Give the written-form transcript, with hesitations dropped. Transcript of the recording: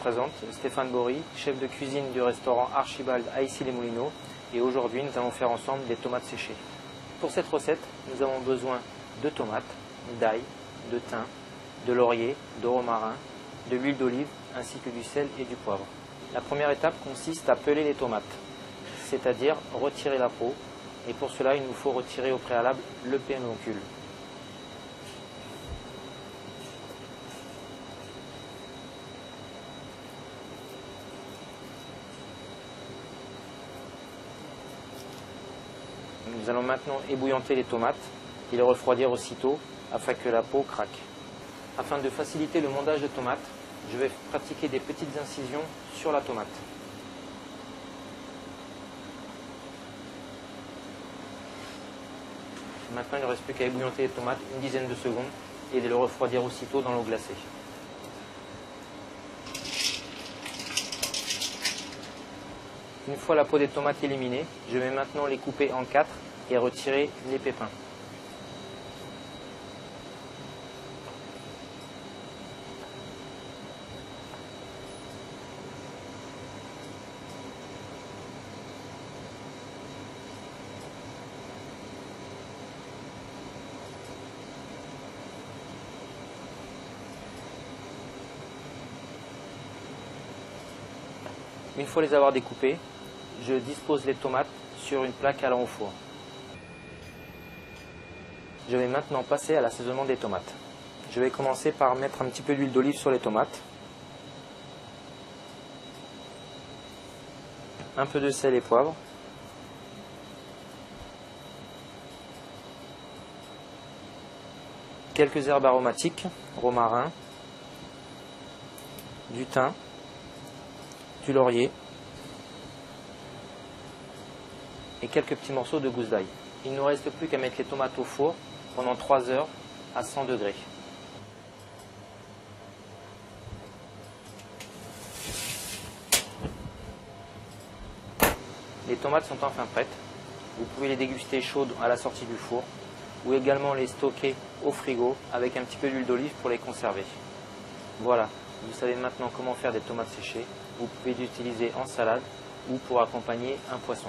présente Stéphane Bory, chef de cuisine du restaurant Archibald à Issy-les-Moulineaux, et aujourd'hui nous allons faire ensemble des tomates séchées. Pour cette recette, nous avons besoin de tomates, d'ail, de thym, de laurier, de romarin, de l'huile d'olive ainsi que du sel et du poivre. La première étape consiste à peler les tomates, c'est-à-dire retirer la peau, et pour cela il nous faut retirer au préalable le pédoncule. Nous allons maintenant ébouillanter les tomates et les refroidir aussitôt afin que la peau craque. Afin de faciliter le mondage de tomates, je vais pratiquer des petites incisions sur la tomate. Maintenant, il ne reste plus qu'à ébouillanter les tomates une dizaine de secondes et de les refroidir aussitôt dans l'eau glacée. Une fois la peau des tomates éliminée, je vais maintenant les couper en 4 et retirer les pépins. Une fois les avoir découpées, je dispose les tomates sur une plaque allant au four. Je vais maintenant passer à l'assaisonnement des tomates. Je vais commencer par mettre un petit peu d'huile d'olive sur les tomates, un peu de sel et poivre, quelques herbes aromatiques, romarin, du thym, du laurier et quelques petits morceaux de gousse d'ail. Il ne nous reste plus qu'à mettre les tomates au four pendant 3 heures à 100 degrés. Les tomates sont enfin prêtes. Vous pouvez les déguster chaudes à la sortie du four ou également les stocker au frigo avec un petit peu d'huile d'olive pour les conserver. Voilà, vous savez maintenant comment faire des tomates séchées. Vous pouvez les utiliser en salade ou pour accompagner un poisson.